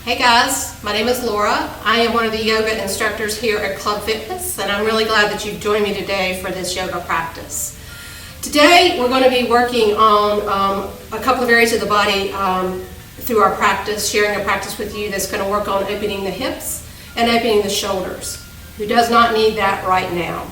Hey guys, my name is Laura. I am one of the yoga instructors here at ClubFitness, and I'm really glad that you've joined me today for this yoga practice. Today we're going to be working on a couple of areas of the body through our practice, sharing a practice with you that's going to work on opening the hips and opening the shoulders. Who does not need that right now?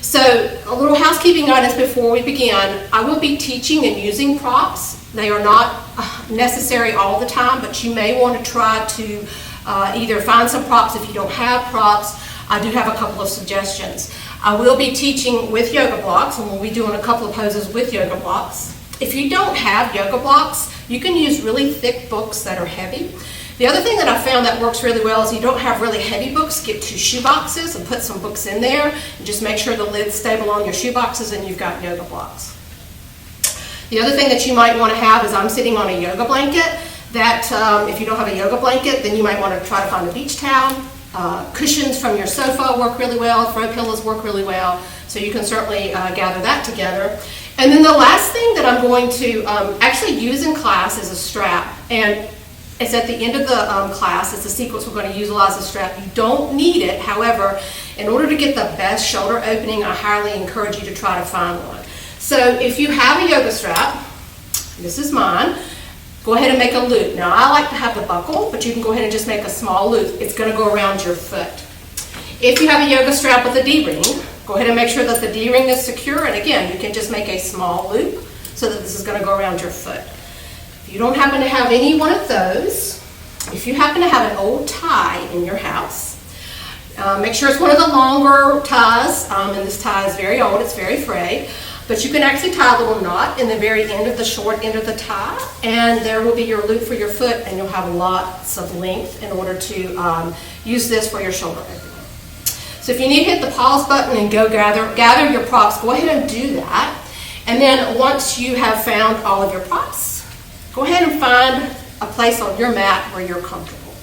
So a little housekeeping items before we begin. I will be teaching and using props. They are not necessary all the time, but you may want to try to either find some props if you don't have props. I do have a couple of suggestions. I will be teaching with yoga blocks, and we'll be doing a couple of poses with yoga blocks. If you don't have yoga blocks, you can use really thick books that are heavy. The other thing that I found that works really well is you don't have really heavy books, get 2 shoe boxes and put some books in there, and just make sure the lid's stable on your shoe boxes and you've got yoga blocks. The other thing that you might want to have is I'm sitting on a yoga blanket that if you don't have a yoga blanket, then you might want to try to find a beach towel. Cushions from your sofa work really well, throw pillows work really well, so you can certainly gather that together. And then the last thing that I'm going to actually use in class is a strap, and it's at the end of the class. It's a sequence we're going to utilize a strap. You don't need it, however, in order to get the best shoulder opening, I highly encourage you to try to find one. So if you have a yoga strap, this is mine, go ahead and make a loop. Now I like to have the buckle, but you can go ahead and just make a small loop. It's going to go around your foot. If you have a yoga strap with a D-ring, go ahead and make sure that the D-ring is secure, and again, you can just make a small loop so that this is going to go around your foot. If you don't happen to have any one of those, if you happen to have an old tie in your house, make sure it's one of the longer ties, and this tie is very old, it's very frayed. But you can actually tie a little knot in the very end of the short end of the tie, and there will be your loop for your foot, and you'll have lots of length in order to use this for your shoulder opening. So if you need to hit the pause button and go gather your props, go ahead and do that. And then once you have found all of your props, go ahead and find a place on your mat where you're comfortable.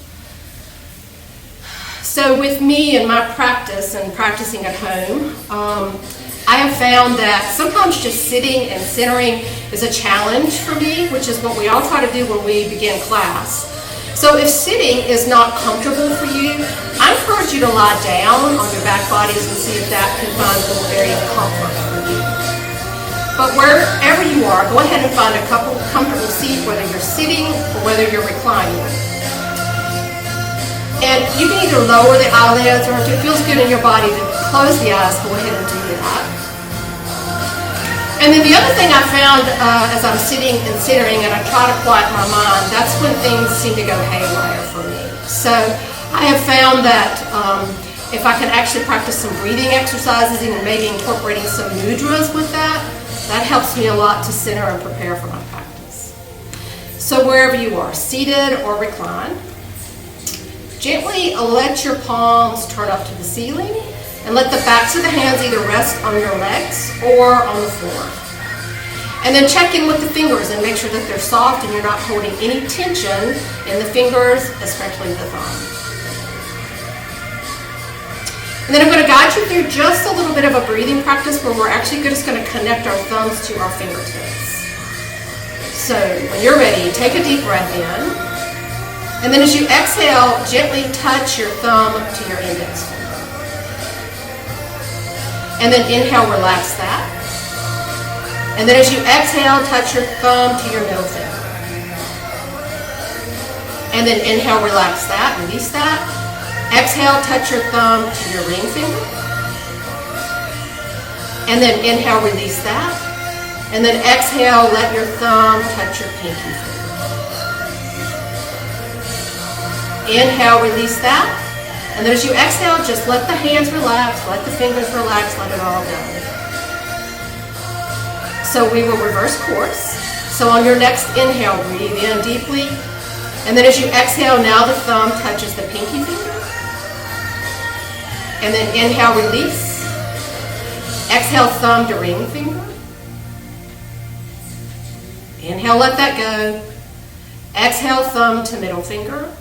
So with me and my practice and practicing at home, I have found that sometimes just sitting and centering is a challenge for me, which is what we all try to do when we begin class. So if sitting is not comfortable for you, I encourage you to lie down on your back bodies and see if that can find a little area of comfort for you. But wherever you are, go ahead and find a comfortable seat, whether you're sitting or whether you're reclining. And you can either lower the eyelids, or if it feels good in your body to close the eyes, go ahead and do that. And then the other thing I found as I'm sitting and centering and I try to quiet my mind, that's when things seem to go haywire for me. So I have found that if I can actually practice some breathing exercises and maybe incorporating some mudras with that, that helps me a lot to center and prepare for my practice. So wherever you are, seated or reclined, gently let your palms turn up to the ceiling, and let the backs of the hands either rest on your legs or on the floor. And then check in with the fingers and make sure that they're soft and you're not holding any tension in the fingers, especially the thumb. And then I'm going to guide you through just a little bit of a breathing practice where we're actually just going to connect our thumbs to our fingertips. So when you're ready, take a deep breath in. And then as you exhale, gently touch your thumb to your index finger. And then inhale, relax that. And then as you exhale, touch your thumb to your middle finger. And then inhale, relax that, release that. Exhale, touch your thumb to your ring finger. And then inhale, release that. And then exhale, let your thumb touch your pinky finger. Inhale, release that. And then as you exhale, just let the hands relax, let the fingers relax, let it all go. So we will reverse course. So on your next inhale, breathe in deeply. And then as you exhale, now the thumb touches the pinky finger. And then inhale, release. Exhale, thumb to ring finger. Inhale, let that go. Exhale, thumb to middle finger.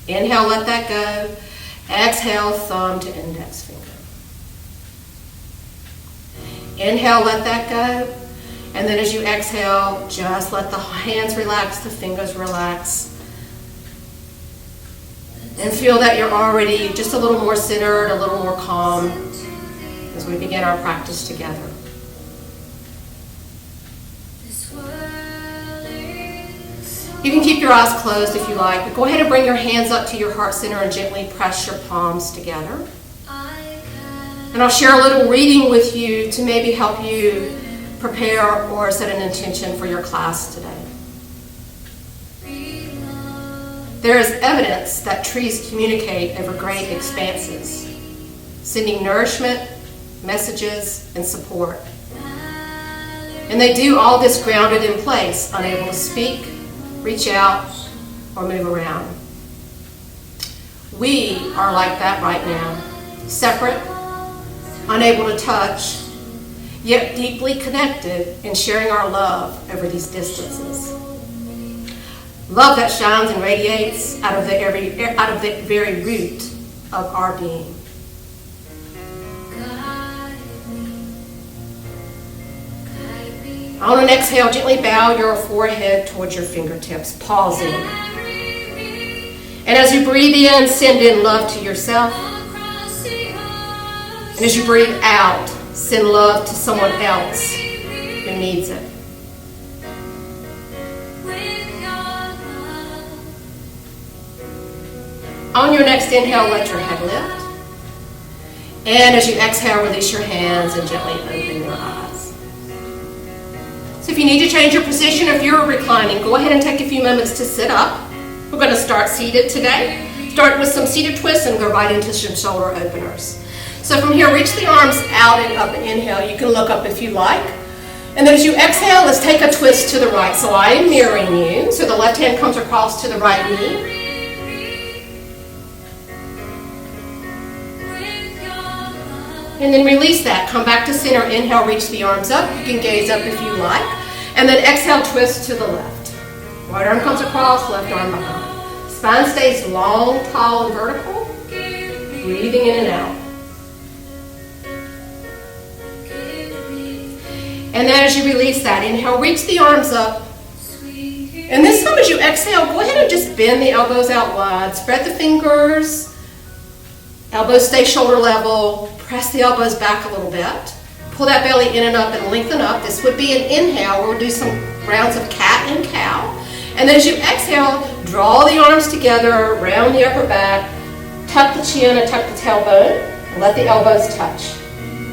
Inhale, let that go. Exhale, thumb to index finger. Inhale, let that go. And then as you exhale, just let the hands relax, the fingers relax. And feel that you're already just a little more centered, a little more calm as we begin our practice together. You can keep your eyes closed if you like, but go ahead and bring your hands up to your heart center and gently press your palms together. And I'll share a little reading with you to maybe help you prepare or set an intention for your class today. There is evidence that trees communicate over great expanses, sending nourishment, messages, and support. And they do all this grounded in place, unable to speak, reach out, or move around. We are like that right now, separate, unable to touch, yet deeply connected in sharing our love over these distances. Love that shines and radiates out of the very root of our being. On an exhale, gently bow your forehead towards your fingertips, pausing. And as you breathe in, send in love to yourself. And as you breathe out, send love to someone else who needs it. On your next inhale, let your head lift. And as you exhale, release your hands and gently open your eyes. So if you need to change your position, if you're reclining, go ahead and take a few moments to sit up. We're going to start seated today. Start with some seated twists and go right into some shoulder openers. So from here, reach the arms out and up and inhale. You can look up if you like. And then as you exhale, let's take a twist to the right. So I am mirroring you. So the left hand comes across to the right knee. And then release that. Come back to center. Inhale, reach the arms up. You can gaze up if you like. And then exhale, twist to the left. Right arm comes across, left arm behind. Spine stays long, tall, and vertical. Breathing in and out. And then as you release that, inhale, reach the arms up. And this time as you exhale, go ahead and just bend the elbows out wide. Spread the fingers. Elbows stay shoulder level. Press the elbows back a little bit. Pull that belly in and up and lengthen up. This would be an inhale. We'll do some rounds of cat and cow. And then as you exhale, draw the arms together, round the upper back, tuck the chin and tuck the tailbone, and let the elbows touch.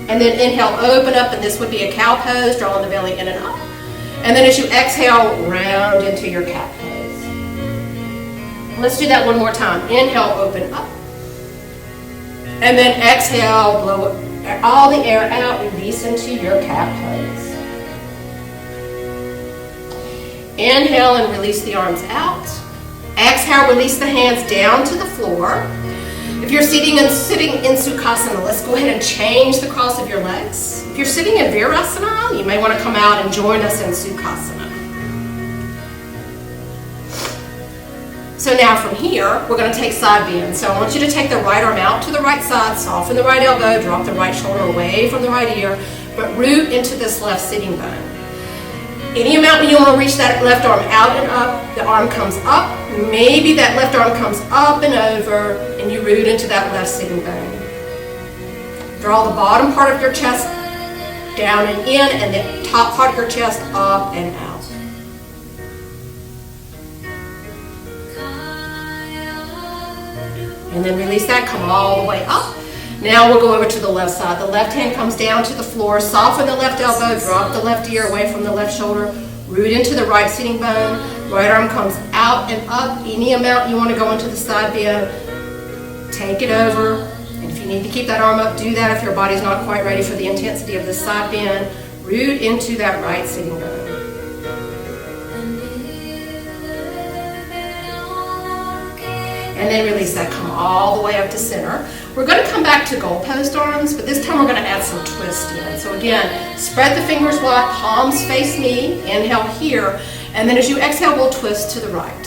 And then inhale, open up, and this would be a cow pose, drawing the belly in and up. And then as you exhale, round into your cat pose. Let's do that one more time. Inhale, open up. And then exhale, blow all the air out, release into your cat pose. Inhale and release the arms out. Exhale, release the hands down to the floor. If you're sitting in Sukhasana, let's go ahead and change the cross of your legs. If you're sitting in Virasana, you may want to come out and join us in Sukhasana. So now from here, we're going to take side bend. So I want you to take the right arm out to the right side, soften the right elbow, drop the right shoulder away from the right ear, but root into this left sitting bone. Any amount when you want to reach that left arm out and up, the arm comes up, maybe that left arm comes up and over, and you root into that left sitting bone. Draw the bottom part of your chest down and in, and the top part of your chest up and out. And then release that, come all the way up. Now we'll go over to the left side. The left hand comes down to the floor, soften the left elbow, drop the left ear away from the left shoulder, root into the right sitting bone, right arm comes out and up, any amount you want to go into the side bend, take it over. And if you need to keep that arm up, do that if your body's not quite ready for the intensity of the side bend, root into that right sitting bone. And then release that, come all the way up to center. We're going to come back to goalpost arms, but this time we're going to add some twist in. So again, spread the fingers wide, palms face me, inhale here, and then as you exhale, we'll twist to the right.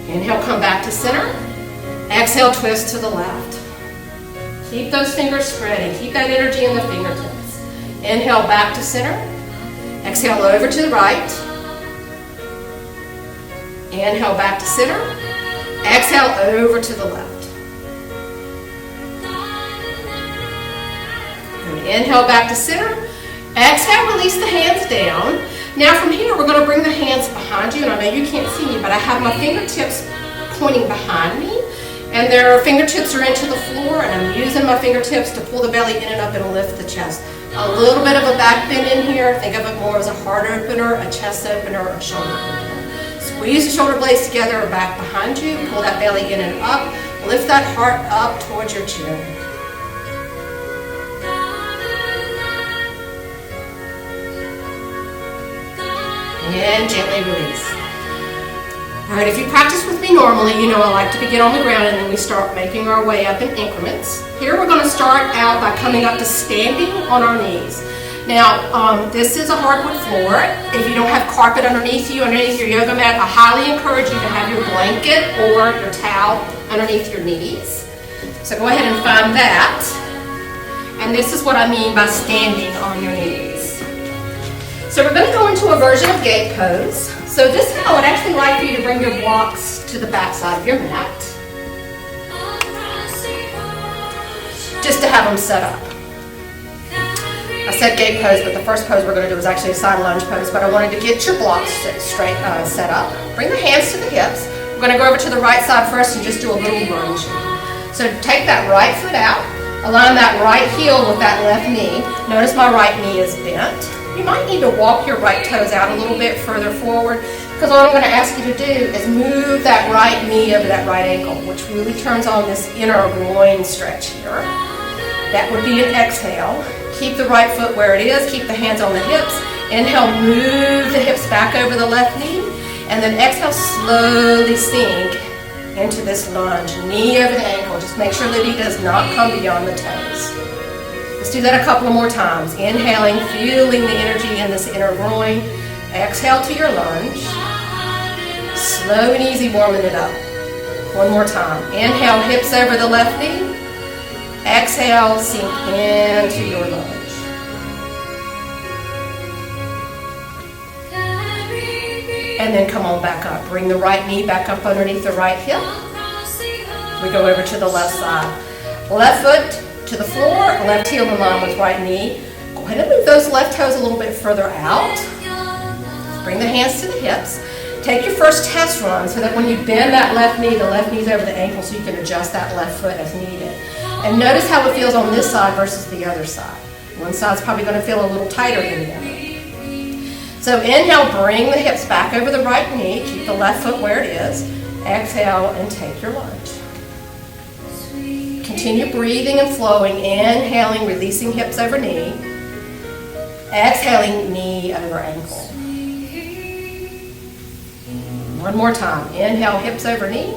Inhale, come back to center. Exhale, twist to the left. Keep those fingers spreading. Keep that energy in the fingertips. Inhale back to center. Exhale over to the right. Inhale back to center. Exhale over to the left. Good. Inhale back to center. Exhale, release the hands down. Now from here, we're going to bring the hands behind you. And I know you can't see me, but I have my fingertips pointing behind me. And their fingertips are into the floor, and I'm using my fingertips to pull the belly in and up and lift the chest. A little bit of a back bend in here. Think of it more as a heart opener, a chest opener, or a shoulder opener. Squeeze the shoulder blades together or back behind you. Pull that belly in and up. Lift that heart up towards your chin. And gently release. All right, if you practice with me normally, you know I like to begin on the ground and then we start making our way up in increments. Here we're going to start out by coming up to standing on our knees. Now, this is a hardwood floor. If you don't have carpet underneath you, underneath your yoga mat, I highly encourage you to have your blanket or your towel underneath your knees. So go ahead and find that. And this is what I mean by standing on your knees. So we're going to go into a version of gate pose. So this time I would actually like for you to bring your blocks to the back side of your mat. Just to have them set up. I said gate pose, but the first pose we're going to do is actually a side lunge pose, but I wanted to get your blocks straight set up. Bring the hands to the hips. We're going to go over to the right side first and just do a little lunge. So take that right foot out. Align that right heel with that left knee. Notice my right knee is bent. You might need to walk your right toes out a little bit further forward, because what I'm going to ask you to do is move that right knee over that right ankle, which really turns on this inner groin stretch here. That would be an exhale. Keep the right foot where it is. Keep the hands on the hips. Inhale, move the hips back over the left knee, and then exhale, slowly sink into this lunge. Knee over the ankle. Just make sure the knee does not come beyond the toes. Let's do that a couple of more times. Inhaling, feeling the energy in this inner groin. Exhale to your lunge. Slow and easy, warming it up. One more time. Inhale, hips over the left knee. Exhale, sink into your lunge. And then come on back up. Bring the right knee back up underneath the right hip. We go over to the left side. Left foot to the floor, left heel in line with right knee. Go ahead and move those left toes a little bit further out. Bring the hands to the hips. Take your first test run so that when you bend that left knee, the left knee's over the ankle so you can adjust that left foot as needed. And notice how it feels on this side versus the other side. One side's probably going to feel a little tighter than the other. So inhale, bring the hips back over the right knee. Keep the left foot where it is. Exhale and take your lunge. Continue breathing and flowing. Inhaling, releasing hips over knee. Exhaling, knee over ankle. One more time. Inhale, hips over knee.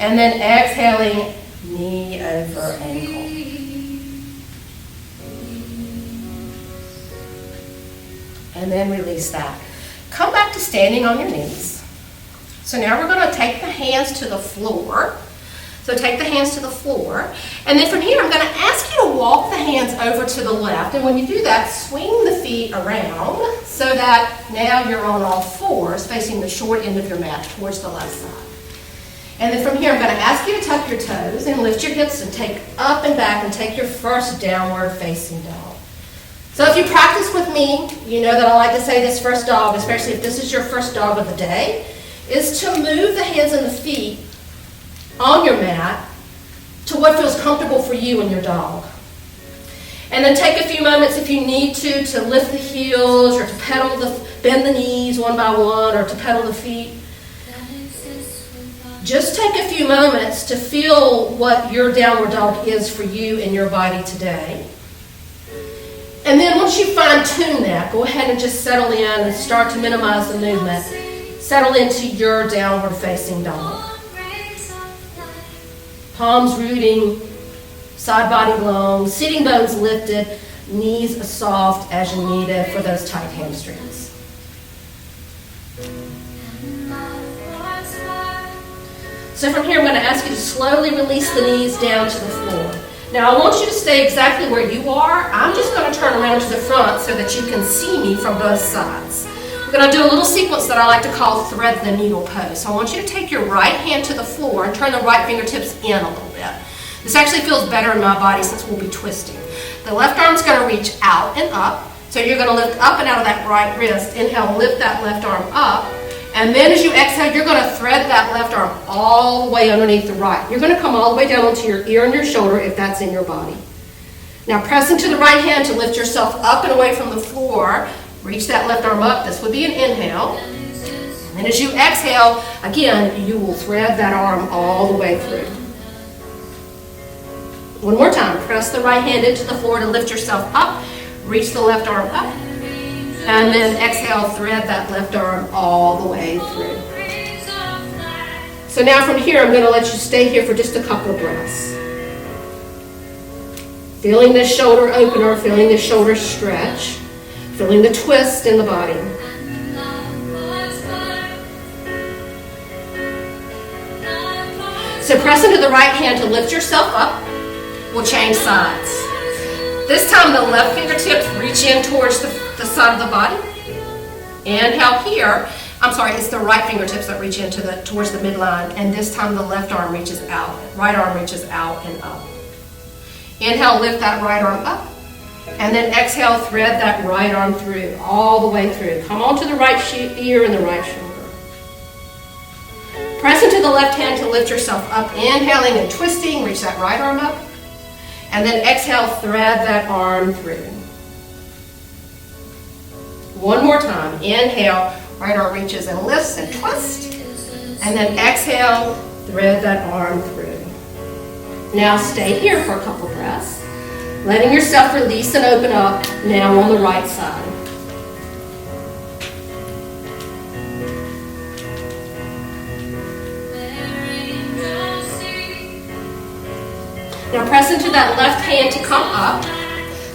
And then exhaling, knee over ankle. And then release that. Come back to standing on your knees. So now we're going to take the hands to the floor. So take the hands to the floor. And then from here, I'm going to ask you to walk the hands over to the left. And when you do that, swing the feet around so that now you're on all fours facing the short end of your mat towards the left side. And then from here, I'm going to ask you to tuck your toes and lift your hips and take up and back and take your first downward facing dog. So if you practice with me, you know that I like to say this first dog, especially if this is your first dog of the day, is to move the hands and the feet on your mat to what feels comfortable for you and your dog. And then take a few moments if you need to lift the heels or to bend the knees one by one or to pedal the feet. Just take a few moments to feel what your downward dog is for you and your body today. And then once you fine-tune that, go ahead and just settle in and start to minimize the movement. Settle into your downward facing dog. Palms rooting, side body long, sitting bones lifted, knees as soft as you need it for those tight hamstrings. So from here, I'm going to ask you to slowly release the knees down to the floor. Now, I want you to stay exactly where you are. I'm just going to turn around to the front so that you can see me from both sides. We're going to do a little sequence that I like to call thread the needle pose. So I want you to take your right hand to the floor and turn the right fingertips in a little bit. This actually feels better in my body since we'll be twisting. The left arm's going to reach out and up. So you're going to lift up and out of that right wrist. Inhale, lift that left arm up. And then as you exhale, you're going to thread that left arm all the way underneath the right. You're going to come all the way down onto your ear and your shoulder if that's in your body. Now press into the right hand to lift yourself up and away from the floor. Reach that left arm up. This would be an inhale. And as you exhale, again, you will thread that arm all the way through. One more time. Press the right hand into the floor to lift yourself up. Reach the left arm up. And then exhale, thread that left arm all the way through. So now from here, I'm going to let you stay here for just a couple of breaths. Feeling the shoulder opener, feeling the shoulder stretch, feeling the twist in the body. So press into the right hand to lift yourself up. We'll change sides. This time the left fingertips reach in towards the side of the body. Inhale here. I'm sorry, it's the right fingertips that reach into towards the midline, and this time the left arm reaches out. Right arm reaches out and up. Inhale, lift that right arm up. And then exhale, thread that right arm through, all the way through. Come onto the right ear and the right shoulder. Press into the left hand to lift yourself up. Inhaling and twisting, reach that right arm up. And then exhale, thread that arm through. One more time. Inhale, right arm reaches and lifts and twists. And then exhale, thread that arm through. Now stay here for a couple breaths. Letting yourself release and open up now on the right side. Now press into that left hand to come up.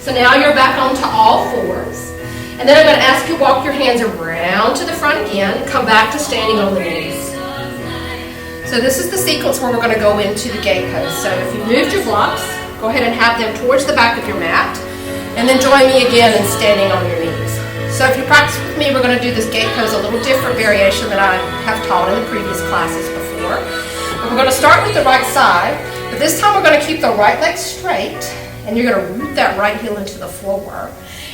So now you're back onto all fours. And then I'm going to ask you to walk your hands around to the front again. Come back to standing on the knees. So this is the sequence where we're going to go into the gate pose. So if you moved your blocks, go ahead and have them towards the back of your mat. And then join me again in standing on your knees. So if you practice with me, we're going to do this gate pose a little different variation than I have taught in the previous classes before. And we're going to start with the right side. But this time we're going to keep the right leg straight, and you're going to root that right heel into the floor,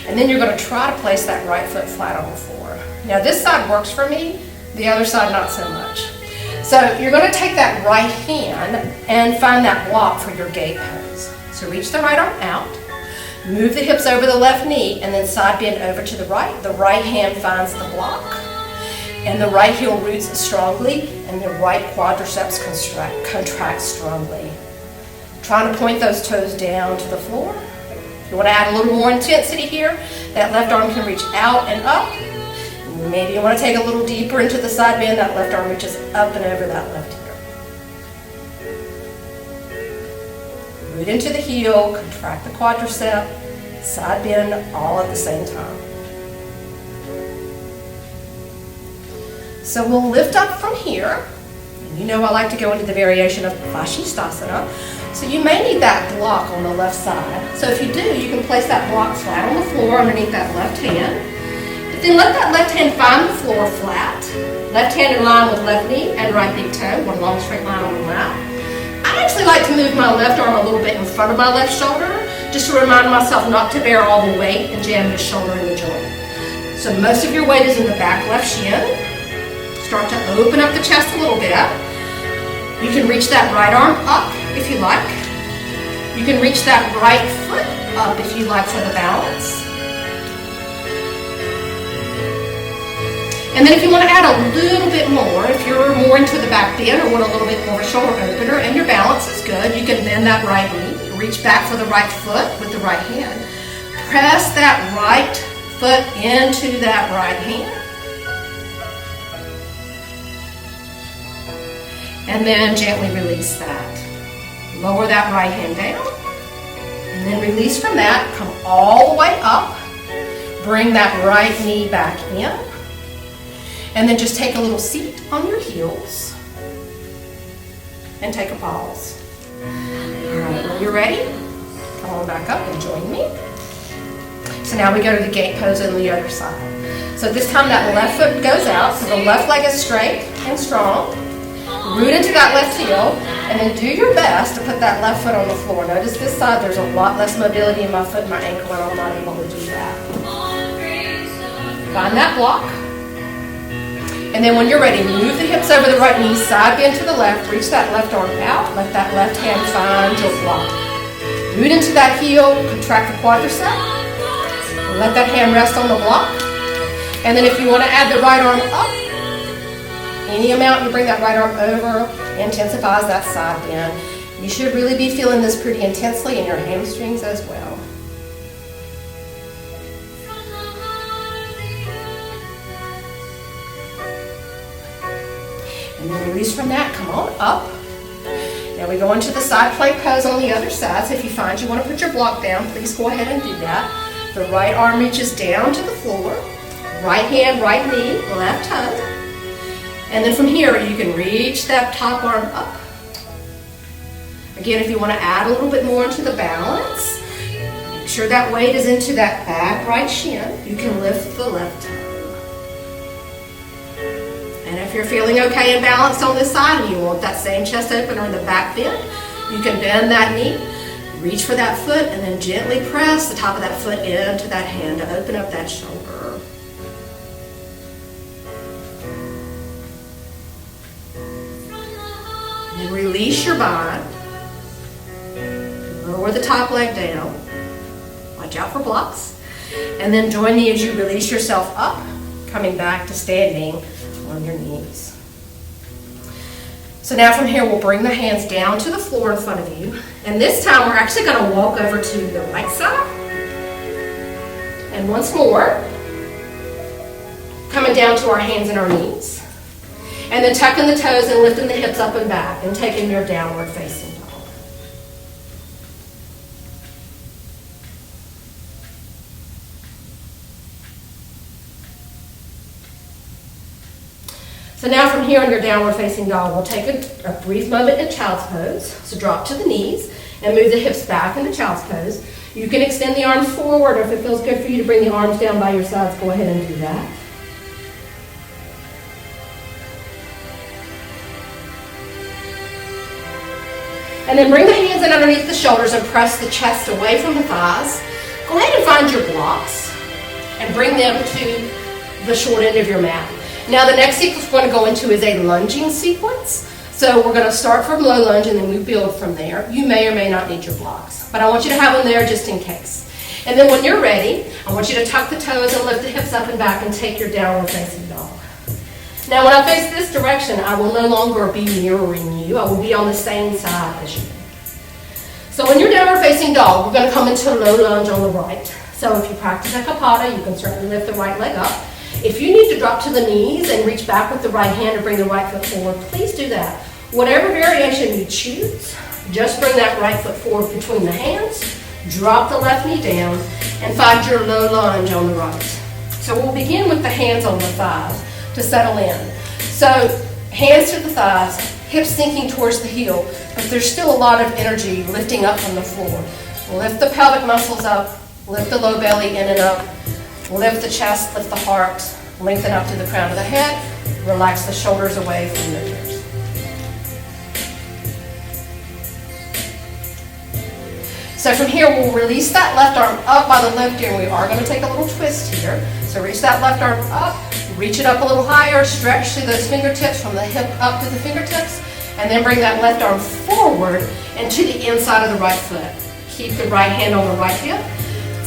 and then you're going to try to place that right foot flat on the floor. Now this side works for me, the other side not so much. So you're going to take that right hand and find that block for your gate pose. So reach the right arm out, move the hips over the left knee, and then side bend over to the right. The right hand finds the block, and the right heel roots strongly, and the right quadriceps contracts strongly. Trying to point those toes down to the floor. If you want to add a little more intensity here, that left arm can reach out and up. Maybe you want to take a little deeper into the side bend. That left arm reaches up and over that left heel. Root into the heel, contract the quadricep, side bend, all at the same time. So we'll lift up from here. You know I like to go into the variation of Fascisthasana. So you may need that block on the left side. So if you do, you can place that block flat on the floor underneath that left hand. But then let that left hand find the floor flat. Left hand in line with left knee and right big toe, one long straight line on the lap. I actually like to move my left arm a little bit in front of my left shoulder, just to remind myself not to bear all the weight and jam the shoulder in the joint. So most of your weight is in the back left shin. Start to open up the chest a little bit. You can reach that right arm up if you like. You can reach that right foot up if you like for the balance. And then if you want to add a little bit more, if you're more into the back bend or want a little bit more of a shoulder opener and your balance is good, you can bend that right knee, reach back for the right foot with the right hand. Press that right foot into that right hand. And then gently release that. Lower that right hand down. And then release from that. Come all the way up. Bring that right knee back in. And then just take a little seat on your heels. and take a pause. All right, when you're ready, come on back up and join me. So now we go to the gate pose on the other side. So this time that left foot goes out, so the left leg is straight and strong. Root into that left heel, and then do your best to put that left foot on the floor. Notice this side, there's a lot less mobility in my foot and my ankle, and I'm not able to do that. Find that block. And then when you're ready, move the hips over the right knee, side bend to the left, reach that left arm out, let that left hand find your block. Root into that heel, contract the quadricep, let that hand rest on the block. And then if you want to add the right arm up, any amount you bring that right arm over intensifies that side bend. You should really be feeling this pretty intensely in your hamstrings as well. And then release from that, come on up. Now we go into the side plank pose on the other side. So if you find you want to put your block down, please go ahead and do that. The right arm reaches down to the floor. Right hand, right knee, left toe. And then from here, you can reach that top arm up. Again, if you want to add a little bit more into the balance, make sure that weight is into that back right shin. You can lift the left toe. And if you're feeling okay and balanced on this side and you want that same chest opener in the back bend, you can bend that knee, reach for that foot, and then gently press the top of that foot into that hand to open up that shoulder. And then release your bind. Lower the top leg down. Watch out for blocks. And then join me as you release yourself up, coming back to standing on your knees. So now from here, we'll bring the hands down to the floor in front of you. And this time, we're actually going to walk over to the right side. And once more, coming down to our hands and our knees. And then tucking the toes and lifting the hips up and back and taking your downward facing dog. So now from here in your downward facing dog, we'll take a brief moment in child's pose. So drop to the knees and move the hips back into child's pose. You can extend the arms forward, or if it feels good for you to bring the arms down by your sides, go ahead and do that. And then bring the hands in underneath the shoulders and press the chest away from the thighs. Go ahead and find your blocks and bring them to the short end of your mat. Now the next sequence we're going to go into is a lunging sequence. So we're going to start from low lunge and then we build from there. You may or may not need your blocks, but I want you to have them there just in case. And then when you're ready, I want you to tuck the toes and lift the hips up and back and take your downward facing dog. Now when I face this direction, I will no longer be mirroring you. I will be on the same side as you. So when you're downward facing dog, we're going to come into low lunge on the right. So if you practice a kapata, you can certainly lift the right leg up. If you need to drop to the knees and reach back with the right hand or bring the right foot forward, please do that. Whatever variation you choose, just bring that right foot forward between the hands, drop the left knee down, and find your low lunge on the right. So we'll begin with the hands on the thighs to settle in. So hands to the thighs, hips sinking towards the heel, but there's still a lot of energy lifting up from the floor. Lift the pelvic muscles up, lift the low belly in and up, lift the chest, lift the heart, lengthen up to the crown of the head, relax the shoulders away from your ears. So from here, we'll release that left arm up by the left ear. We are going to take a little twist here. So reach that left arm up, reach it up a little higher, stretch through those fingertips from the hip up to the fingertips, and then bring that left arm forward and to the inside of the right foot. Keep the right hand on the right hip.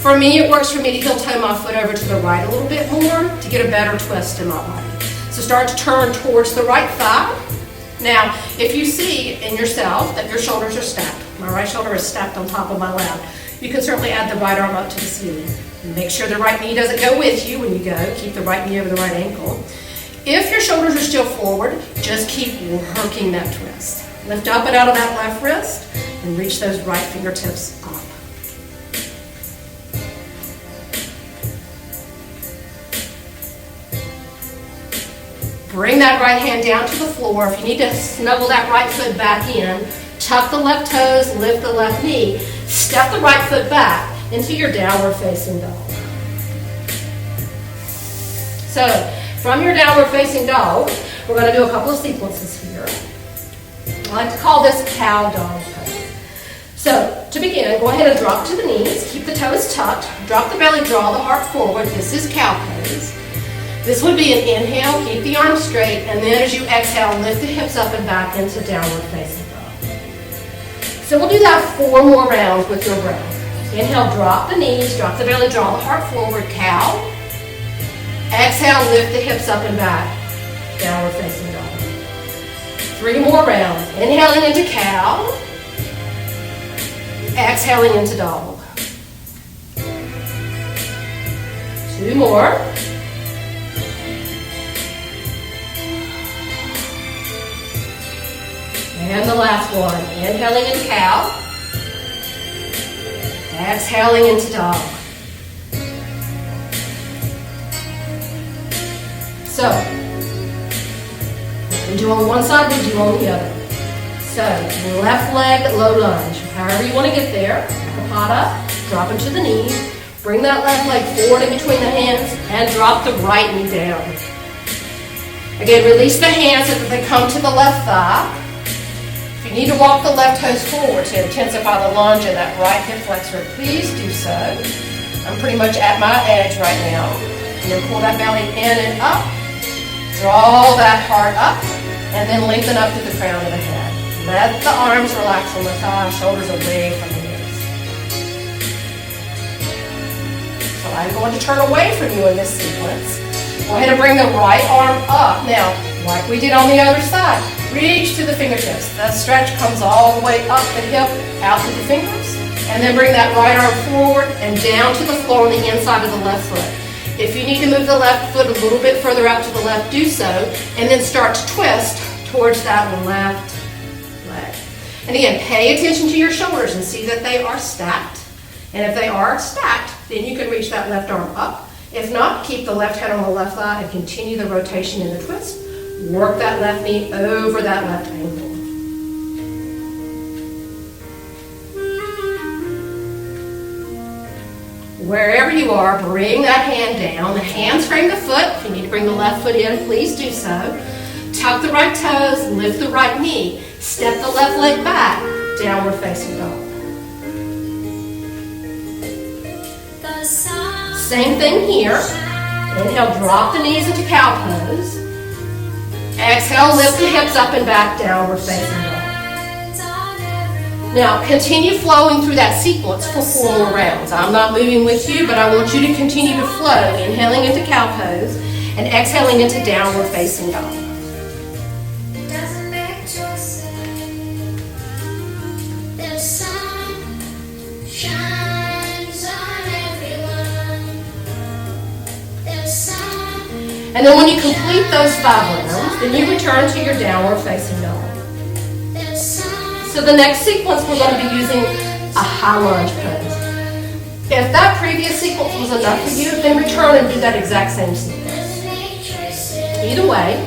For me, it works for me to heel toe my foot over to the right a little bit more to get a better twist in my body. So start to turn towards the right thigh. Now, if you see in yourself that your shoulders are stacked, my right shoulder is stacked on top of my left, you can certainly add the right arm up to the ceiling. Make sure the right knee doesn't go with you when you go. Keep the right knee over the right ankle. If your shoulders are still forward, just keep working that twist. Lift up and out of that left wrist and reach those right fingertips up. Bring that right hand down to the floor. If you need to snuggle that right foot back in, tuck the left toes, lift the left knee. Step the right foot back into your downward facing dog. So, from your downward facing dog, we're going to do a couple of sequences here. I like to call this cow dog pose. So, to begin, go ahead and drop to the knees, keep the toes tucked, drop the belly, draw the heart forward. This is cow pose. This would be an inhale, keep the arms straight, and then as you exhale, lift the hips up and back into downward facing dog. So we'll do that 4 more rounds with your breath. Inhale, drop the knees, drop the belly, draw the heart forward, cow. Exhale, lift the hips up and back, downward facing dog. 3 more rounds. Inhaling into cow. Exhaling into dog. 2 more. And the last one. Inhaling into cow. Exhaling into dog. So, we do on one side, we do on the other. So, left leg, low lunge. However you want to get there. Pot up, drop into the knees. Bring that left leg forward in between the hands and drop the right knee down. Again, release the hands so that they come to the left thigh. If you need to walk the left toes forward to intensify the lunge of that right hip flexor, please do so. I'm pretty much at my edge right now. And then pull that belly in and up. Draw that heart up, and then lengthen up to the crown of the head. Let the arms relax on the thighs, shoulders away from the hips. So I'm going to turn away from you in this sequence. Go ahead and bring the right arm up. Now, like we did on the other side, reach to the fingertips. That stretch comes all the way up the hip, out to the fingers, and then bring that right arm forward and down to the floor on the inside of the left foot. If you need to move the left foot a little bit further out to the left, do so, and then start to twist towards that left leg. And again, pay attention to your shoulders and see that they are stacked. And if they are stacked, then you can reach that left arm up. If not, keep the left hand on the left thigh and continue the rotation in the twist. Work that left knee over that left ankle. Wherever you are, bring that hand down. The hands frame the foot. If you need to bring the left foot in, please do so. Tuck the right toes, lift the right knee. Step the left leg back, downward facing dog. Same thing here. Inhale, drop the knees into cow pose. Exhale, lift the hips up and back, downward facing dog. Now, continue flowing through that sequence for 4 more rounds. I'm not moving with you, but I want you to continue to flow, inhaling into cow pose and exhaling into downward facing dog. And then when you complete those 5 rounds, then you return to your downward facing dog. So the next sequence, we're going to be using a high lunge pose. If that previous sequence was enough for you, then return and do that exact same sequence. Either way,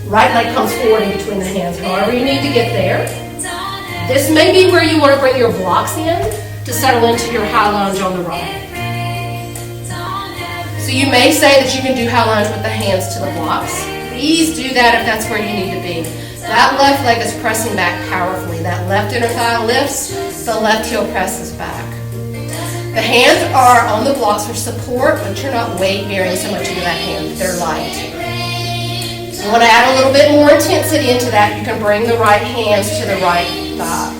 right leg comes forward in between the hands, however you need to get there. This may be where you want to bring your blocks in to settle into your high lunge on the right. So you may say that you can do high lunge with the hands to the blocks. Please do that if that's where you need to be. That left leg is pressing back powerfully. That left inner thigh lifts, the left heel presses back. The hands are on the blocks for support, but you're not weight bearing so much into that hand. They're light. If you want to add a little bit more intensity into that, you can bring the right hands to the right thigh.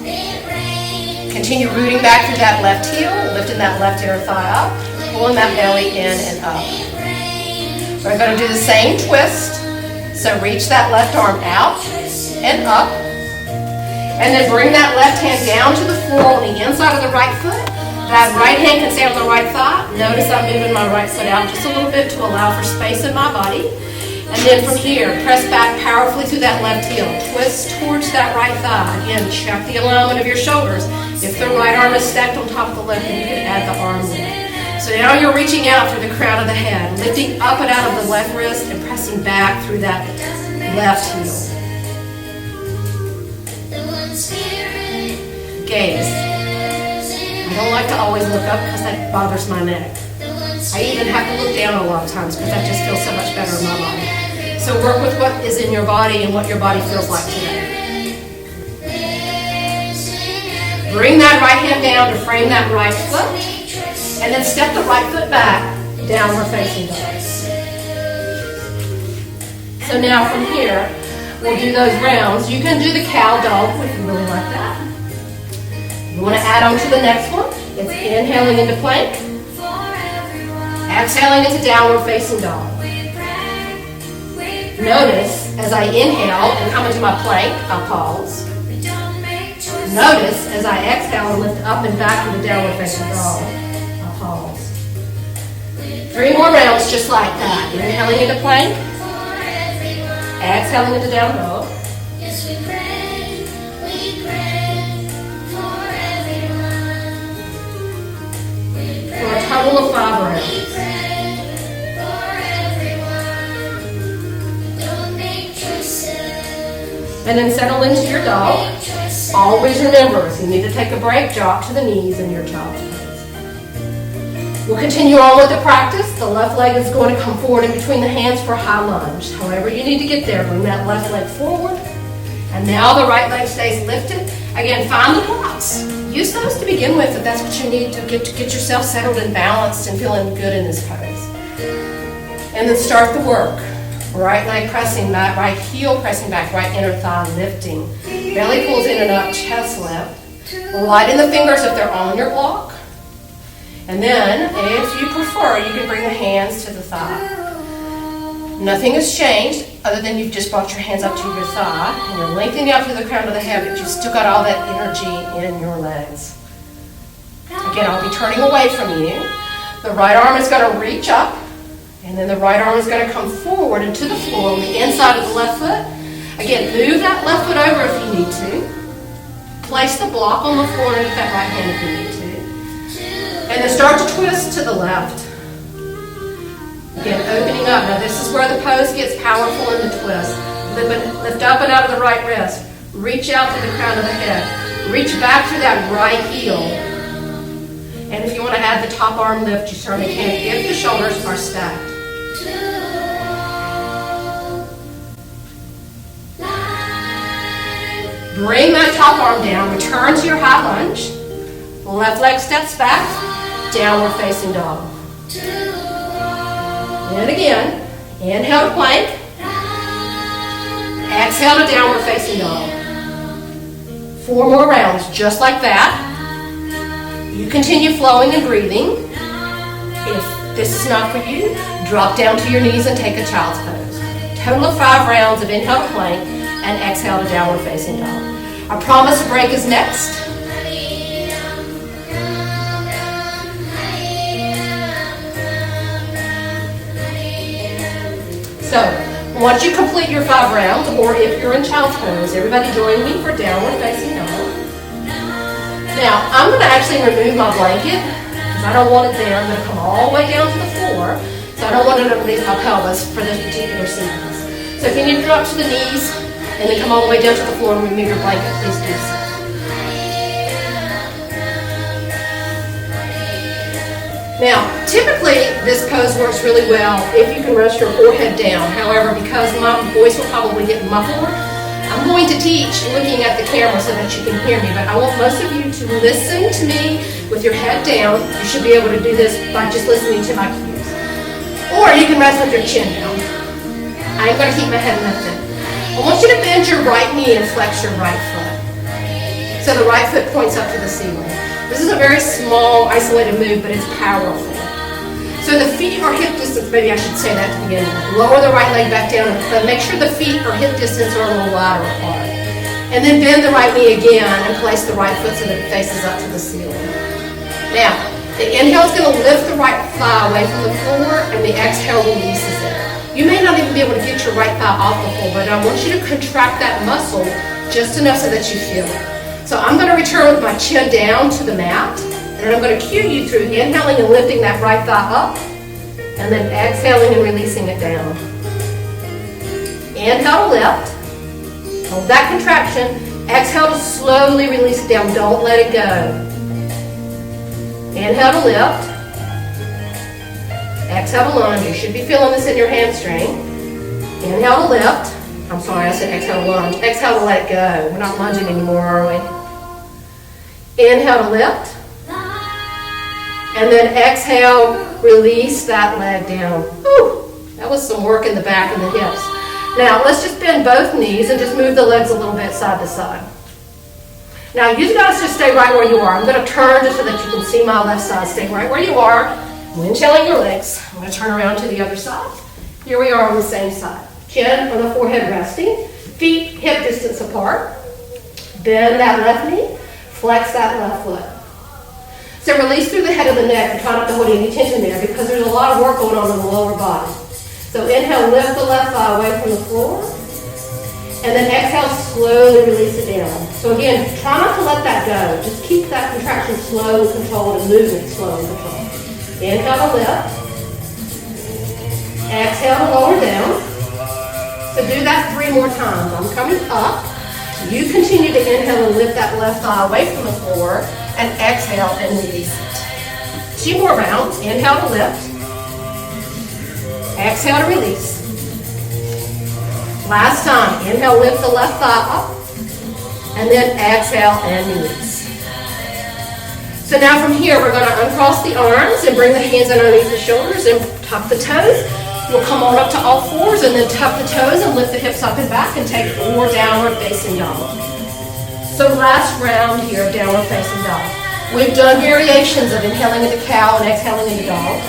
Continue rooting back through that left heel, lifting that left inner thigh up, pulling that belly in and up. We're going to do the same twist. So reach that left arm out and up. And then bring that left hand down to the floor on the inside of the right foot. That right hand can stay on the right thigh. Notice I'm moving my right foot out just a little bit to allow for space in my body. And then from here, press back powerfully through that left heel. Twist towards that right thigh. Again, check the alignment of your shoulders. If the right arm is stacked on top of the left, then you can add the arm lift. So now you're reaching out through the crown of the head, lifting up and out of the left wrist and pressing back through that left heel. Gaze. I don't like to always look up because that bothers my neck. I even have to look down a lot of times because I just feel so much better in my body. So work with what is in your body and what your body feels like today. Bring that right hand down to frame that right foot, and then step the right foot back, downward facing dog. So now from here, we'll do those rounds. You can do the cow dog if you really like that. You want to add on to the next one. It's inhaling into plank, exhaling into downward facing dog. Notice as I inhale and come into my plank, I'll pause. Notice as I exhale and lift up and back to the downward facing dog, I'll pause. 3 more rounds just like that. Inhaling into plank, exhaling into down dog. For a total of 5 rounds. And then settle into your dog. Always remember, if you need to take a break, drop to the knees in your child's pose. We'll continue on with the practice. The left leg is going to come forward in between the hands for a high lunge. However you need to get there, bring that left leg forward. And now the right leg stays lifted. Again, find the blocks. Use those to begin with if that's what you need to get yourself settled and balanced and feeling good in this pose. And then start the work. Right leg pressing back, right heel pressing back, right inner thigh lifting. Belly pulls in and up, chest lift. Lighten the fingers if they're on your block. And then, if you prefer, you can bring the hands to the thigh. Nothing has changed other than you've just brought your hands up to your thigh and you're lengthening out through the crown of the head, but you've still got all that energy in your legs. Again, I'll be turning away from you. The right arm is going to reach up. And then the right arm is going to come forward into the floor on the inside of the left foot. Again, move that left foot over if you need to. Place the block on the floor underneath that right hand if you need to. And then start to twist to the left. Again, opening up. Now this is where the pose gets powerful in the twist. Lift up and out of the right wrist. Reach out to the crown of the head. Reach back to that right heel. And if you want to add the top arm lift, you certainly can if the shoulders are stacked. Bring that top arm down, return to your high lunge. Left leg steps back, downward facing dog. And again, inhale to plank, exhale to downward facing dog. 4 more rounds, just like that. You continue flowing and breathing. If this is not for you, drop down to your knees and take a child's pose. Total of 5 rounds of inhale to plank and exhale to downward facing dog. I promise a break is next. So, once you complete your 5 rounds, or if you're in child's pose, everybody join me for downward facing dog. Now, I'm going to actually remove my blanket because I don't want it there. I'm going to come all the way down to the floor. So I don't want it underneath my pelvis for this particular sequence. So if you need to drop to the knees and then come all the way down to the floor and remove your blanket, please do so. Now, typically this pose works really well if you can rest your forehead down. However, because my voice will probably get muffled, I'm going to teach looking at the camera so that you can hear me, but I want most of you to listen to me with your head down. You should be able to do this by just listening to my cues. Or you can rest with your chin down. I'm going to keep my head lifted. I want you to bend your right knee and flex your right foot. So the right foot points up to the ceiling. This is a very small, isolated move, but it's powerful. So the feet are hip distance, maybe I should say that to begin with. Lower the right leg back down, but make sure the feet are hip distance or a little wider apart. And then bend the right knee again and place the right foot so that it faces up to the ceiling. Now, the inhale is going to lift the right thigh away from the floor, and the exhale releases it. You may not even be able to get your right thigh off the floor, but I want you to contract that muscle just enough so that you feel it. So I'm going to return with my chin down to the mat, And I'm going to cue you through inhaling and lifting that right thigh up, and then exhaling and releasing it down. Inhale to lift. Hold that contraction. Exhale to slowly release it down. Don't let it go. Inhale to lift. Exhale to lunge. You should be feeling this in your hamstring. Inhale to lift. I'm sorry, I said exhale to lunge. Exhale to let it go. We're not lunging anymore, are we? Inhale to lift. And then exhale, release that leg down. Whew, that was some work in the back and the hips. Now, let's just bend both knees and just move the legs a little bit side to side. Now, you guys just stay right where you are. I'm going to turn just so that you can see my left side. Stay right where you are. Windchilling your legs. I'm going to turn around to the other side. Here we are on the same side. Chin on the forehead resting. Feet hip distance apart. Bend that left knee. Flex that left foot. So release through the head of the neck and try not to hold any tension there because there's a lot of work going on in the lower body. So inhale, lift the left thigh away from the floor. And then exhale, slowly release it down. So again, try not to let that go. Just keep that contraction slow and controlled and movement slow and controlled. Inhale to lift. Exhale to lower down. So do that 3 more times. I'm coming up. You continue to inhale and lift that left thigh away from the floor. And exhale and release it. 2 more rounds. Inhale to lift. Exhale to release. Last time. Inhale, lift the left thigh up. And then exhale and release. So now from here, we're going to uncross the arms and bring the hands underneath the shoulders and tuck the toes. You'll come on up to all fours and then tuck the toes and lift the hips up and back and take 4 downward facing dog. So last round here, downward facing dog. We've done variations of inhaling into cow and exhaling into dog.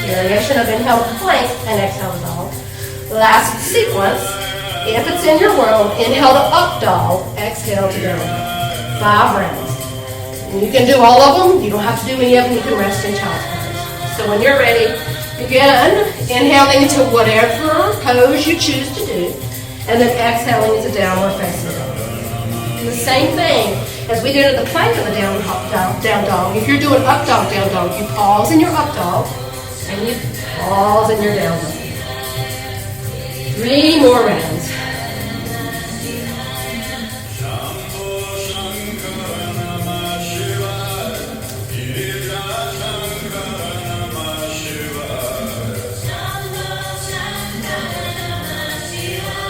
Variation of inhale to plank and exhale to dog. Last sequence, if it's in your world, inhale to up dog, exhale to down. 5 rounds. And you can do all of them. You don't have to do any of them. You can rest in child's pose. So when you're ready, begin inhaling into whatever pose you choose to do, and then exhaling into downward facing dog. The same thing as we did at the plank of the down dog. If you're doing up dog, down dog, you pause in your up dog and you pause in your down dog. 3 more rounds.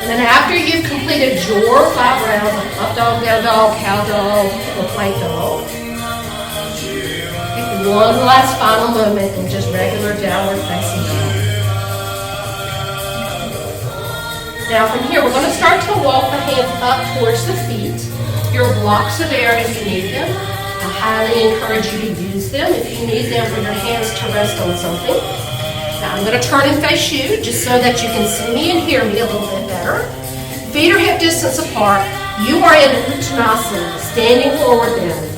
And then after you've completed your 5 rounds of up dog, down dog, cow dog, or plank dog, take one last final movement in just regular downward facing dog. Now from here, we're going to start to walk the hands up towards the feet. Your blocks are there if you need them. I highly encourage you to use them if you need them for your hands to rest on something. Now I'm going to turn and face you just so that you can see me and hear me a little bit better. Feet are hip distance apart. You are in Uttanasana, standing forward bend.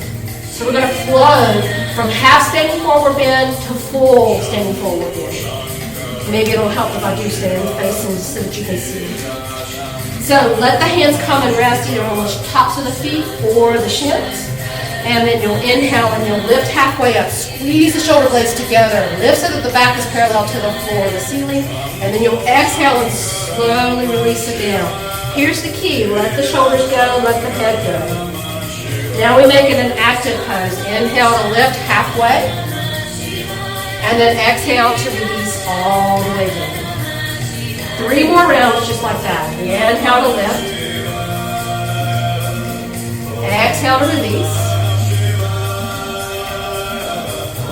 So we're going to flow from half standing forward bend to full standing forward bend. Maybe it'll help if I do stand facing so that you can see. So let the hands come and rest either on the tops of the feet or the shins. And then you'll inhale and you'll lift halfway up. Squeeze the shoulder blades together. Lift so that the back is parallel to the floor, the ceiling. And then you'll exhale and slowly release it down. Here's the key. Let the shoulders go. Let the head go. Now we make it an active pose. Inhale to lift halfway. And then exhale to release all the way down. 3 more rounds just like that. Inhale to lift. Exhale to release.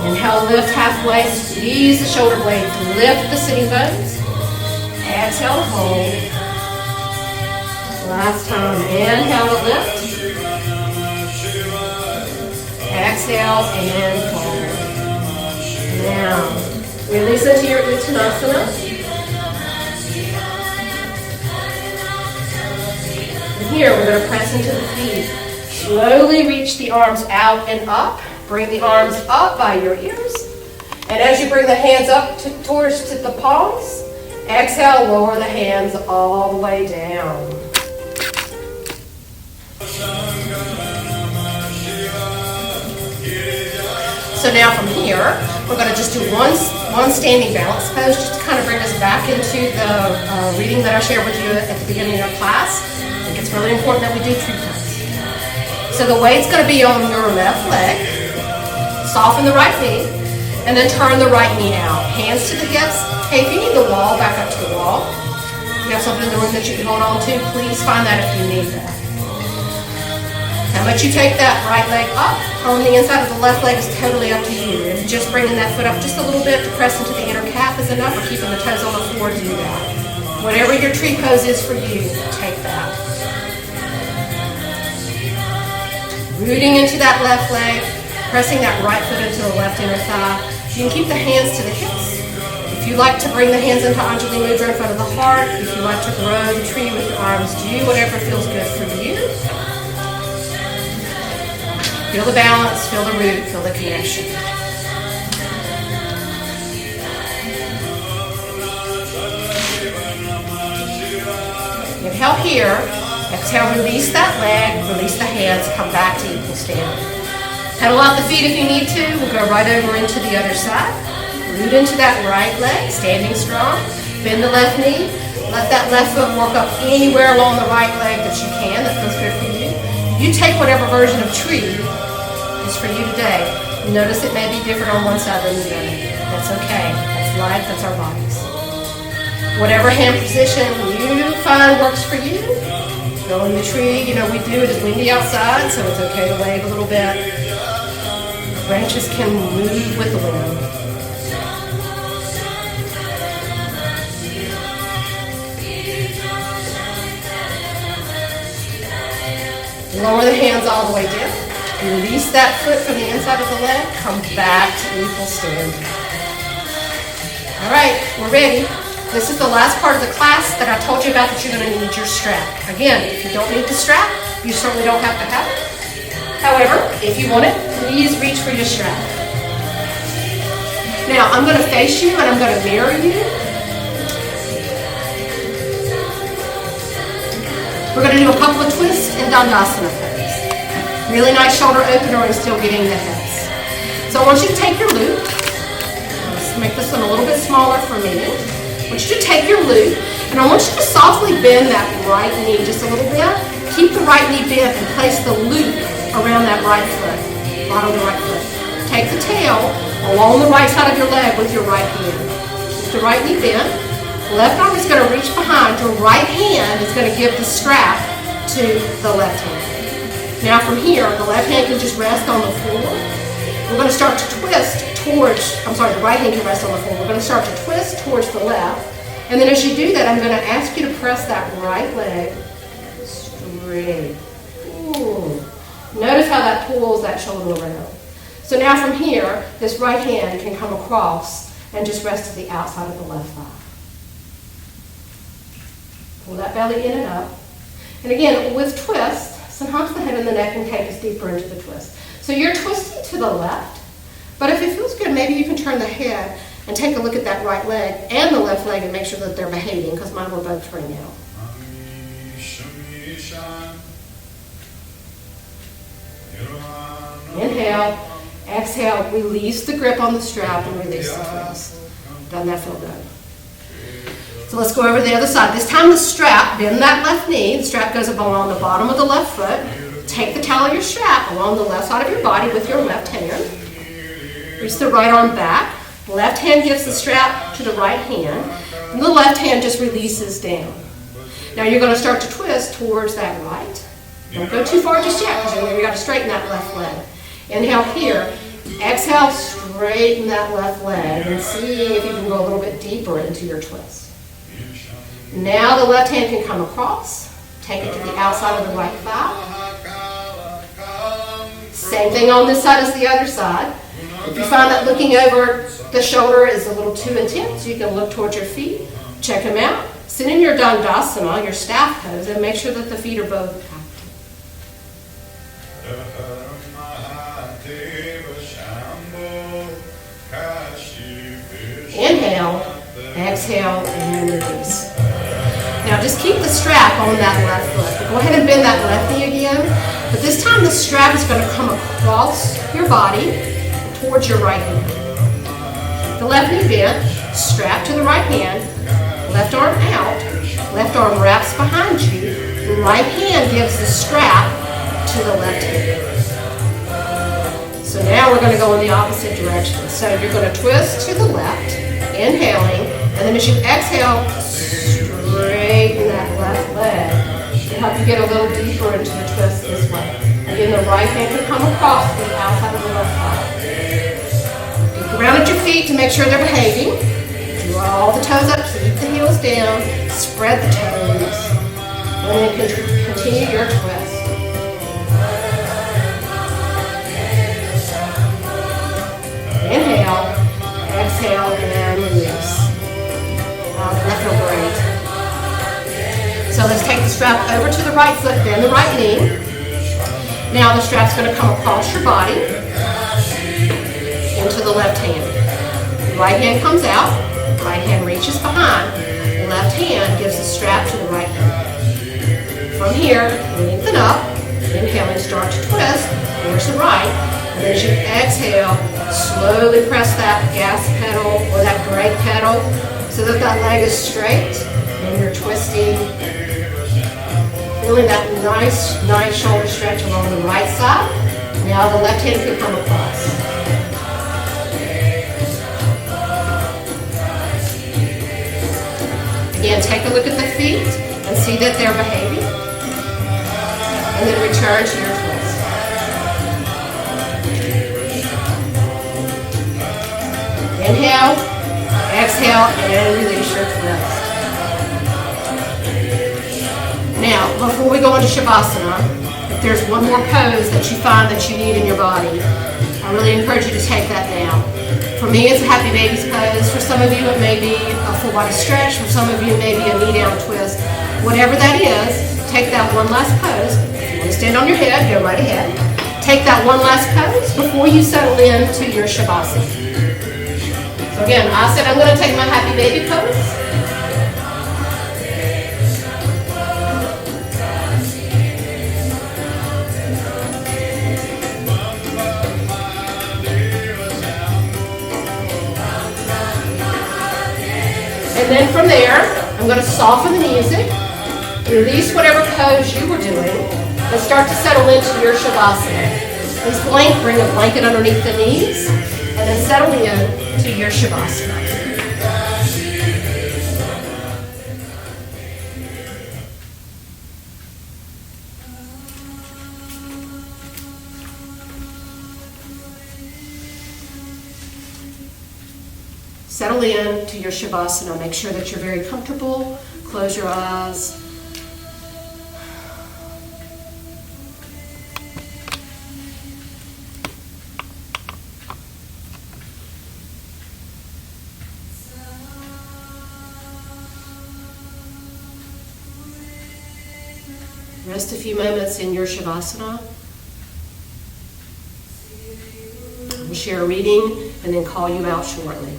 Inhale, lift halfway, squeeze the shoulder blades, lift the sitting bones. Exhale to hold. Last time, inhale to lift. Exhale and hold. Now, release into your Uttanasana. And here, we're going to press into the feet. Slowly reach the arms out and up. Bring the arms up by your ears. And as you bring the hands up towards the palms, exhale, lower the hands all the way down. So So now from here, we're going to just do one standing balance pose just to kind of bring us back into the reading that I shared with you at the beginning of class. I think it's really important that we do tree pose. So the weight's going to be on your left leg. Soften the right knee, and then turn the right knee out. Hands to the hips. Hey, if you need the wall, back up to the wall. If you have something in the room that you can hold on to, please find that if you need that. How much you take that right leg up on the inside of the left leg is totally up to you. If just bringing that foot up just a little bit to press into the inner calf is enough, or keeping the toes on the floor to do that. Whatever your tree pose is for you, take that. Rooting into that left leg, pressing that right foot into the left inner thigh. You can keep the hands to the hips. If you like to bring the hands into Anjali Mudra in front of the heart, if you like to grow the tree with your arms, do whatever feels good for you. Feel the balance, feel the root, feel the connection. Inhale here. Exhale, release that leg, release the hands, come back to equal stand. Pedal out the feet if you need to. We'll go right over into the other side. Root into that right leg, standing strong. Bend the left knee. Let that left foot work up anywhere along the right leg that you can, that feels good for you. You take whatever version of tree is for you today. Notice it may be different on one side than the other. That's okay. That's life. That's our bodies. Whatever hand position you find works for you. Go in the tree. You know, we do it as windy outside, so it's okay to wave a little bit. Branches can move with the wind. Lower the hands all the way down. Release that foot from the inside of the leg. Come back to equal stand. All right, we're ready. This is the last part of the class that I told you about that you're going to need your strap. Again, if you don't need the strap, you certainly don't have to have it. However, if you want it, please reach for your strap. Now, I'm going to face you and I'm going to mirror you. We're going to do a couple of twists and Dandasana pose. Really nice shoulder opener and still getting the hips. So I want you to take your loop. Let's make this one a little bit smaller for me. I want you to take your loop and I want you to softly bend that right knee just a little bit. Keep the right knee bent and place the loop around that right foot, bottom of the right foot. Take the tail along the right side of your leg with your right hand. Keep the right knee bent. Left arm is going to reach behind. Your right hand is going to give the strap to the left hand. Now from here, the left hand can just rest on the floor. We're going to start to twist towards, the right hand can rest on the floor. We're going to start to twist towards the left. And then as you do that, I'm going to ask you to press that right leg straight. Ooh. Notice how that pulls that shoulder around. So now from here, this right hand can come across and just rest to the outside of the left thigh. Pull that belly in and up. And again, with twist, sometimes the head and the neck can take us deeper into the twist. So you're twisting to the left, but if it feels good, maybe you can turn the head and take a look at that right leg and the left leg and make sure that they're behaving, because mine were both turning out. Inhale, exhale, release the grip on the strap and release the twist. Doesn't that feel good? So let's go over to the other side. This time the strap, bend that left knee. The strap goes up along the bottom of the left foot. Take the tail of your strap along the left side of your body with your left hand. Reach the right arm back. Left hand gives the strap to the right hand. And the left hand just releases down. Now you're going to start to twist towards that right. Don't go too far just yet, because you've got to straighten that left leg. Inhale here. Exhale, straighten that left leg and see if you can go a little bit deeper into your twist. Now the left hand can come across. Take it to the outside of the right thigh. Same thing on this side as the other side. If you find that looking over the shoulder is a little too intense, you can look towards your feet. Check them out. Sit in your Dandasana, your staff pose, and make sure that the feet are both active. Inhale, exhale, and release. Now just keep the strap on that left foot. Go ahead and bend that left knee again. But this time the strap is going to come across your body, towards your right hand. The left knee bent, strap to the right hand, left arm out, left arm wraps behind you, the right hand gives the strap to the left hand. So now we're going to go in the opposite direction. So you're going to twist to the left, inhaling, and then as you exhale, straighten that left leg to help you get a little deeper into the twist this way. Again, the right hand can come across the outside of the left thigh. Ground your feet to make sure they're behaving. Draw all the toes up, keep the heels down, spread the toes, and then continue your twist. Inhale, exhale, and release. That feels great. So let's take the strap over to the right foot, bend the right knee. Now the strap's going to come across your body into the left hand. The right hand comes out, right hand reaches behind, the left hand gives the strap to the right hand. From here, lengthen up, inhaling, start to twist towards the right, and then as you exhale, slowly press that gas pedal or that brake pedal so that that leg is straight and you're twisting. Feeling that nice shoulder stretch along the right side. Now the left hand can come across. Again, take a look at the feet and see that they're behaving. And then return to your twist. Inhale, exhale, and release your twist. Now, before we go into Shavasana, if there's one more pose that you find that you need in your body, I really encourage you to take that now. For me, it's a happy baby's pose. For some of you, it may be a full body stretch. For some of you, it may be a knee down twist. Whatever that is, take that one last pose. If you want to stand on your head, go right ahead. Take that one last pose before you settle into your Shavasana. So again, I said I'm going to take my happy baby pose. And then from there, I'm going to soften the music, release whatever pose you were doing, and start to settle into your Shavasana. Please bring a blanket underneath the knees, and then settle in to your Shavasana. Settle in to your Shavasana. Make sure that you're very comfortable. Close your eyes. Rest a few moments in your Shavasana. We'll share a reading and then call you out shortly.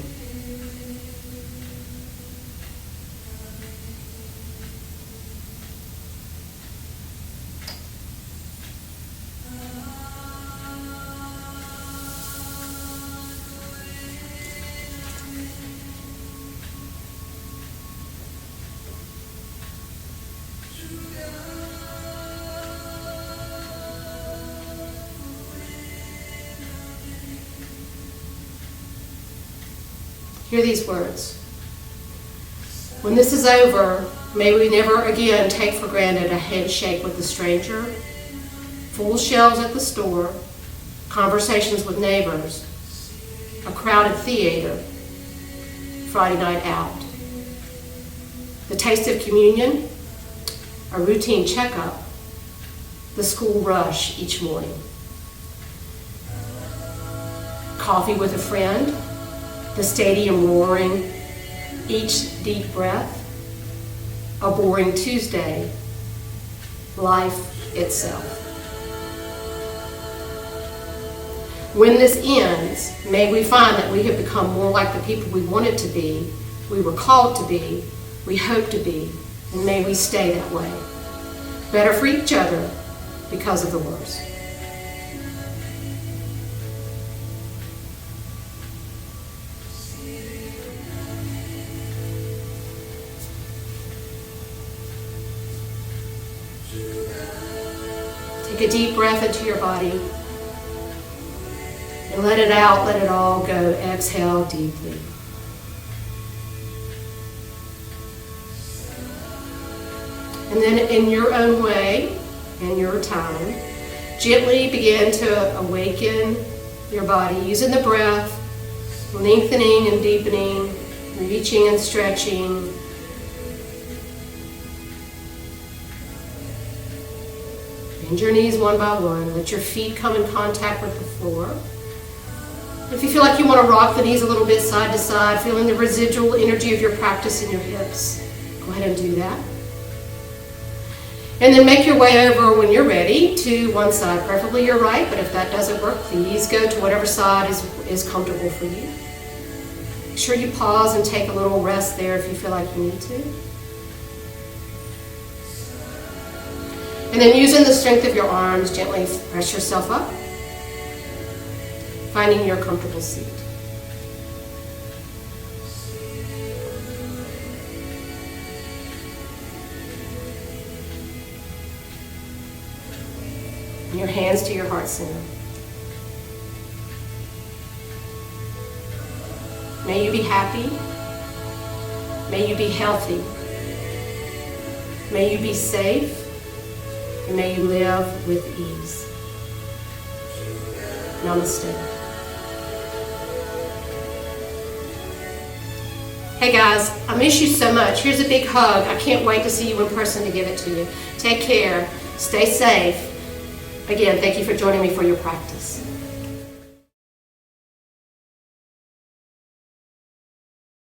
Hear these words. When this is over, may we never again take for granted a handshake with a stranger, full shelves at the store, conversations with neighbors, a crowded theater, Friday night out, the taste of communion, a routine checkup, the school rush each morning, coffee with a friend, the stadium roaring, each deep breath, a boring Tuesday, life itself. When this ends, may we find that we have become more like the people we wanted to be, we were called to be, we hope to be, and may we stay that way. Better for each other because of the worst. Take a deep breath into your body. And let it out, let it all go. Exhale deeply. And then in your own way, in your time, gently begin to awaken your body using the breath, lengthening and deepening, reaching and stretching. Bend your knees one by one. Let your feet come in contact with the floor. If you feel like you want to rock the knees a little bit side to side, feeling the residual energy of your practice in your hips, go ahead and do that. And then make your way over when you're ready to one side, preferably your right, but if that doesn't work, please go to whatever side is comfortable for you. Make sure you pause and take a little rest there if you feel like you need to. And then using the strength of your arms, gently press yourself up, finding your comfortable seat. And your hands to your heart center. May you be happy. May you be healthy. May you be safe. And may you live with ease. Namaste. Hey guys, I miss you so much. Here's a big hug. I can't wait to see you in person to give it to you. Take care. Stay safe. Again, thank you for joining me for your practice.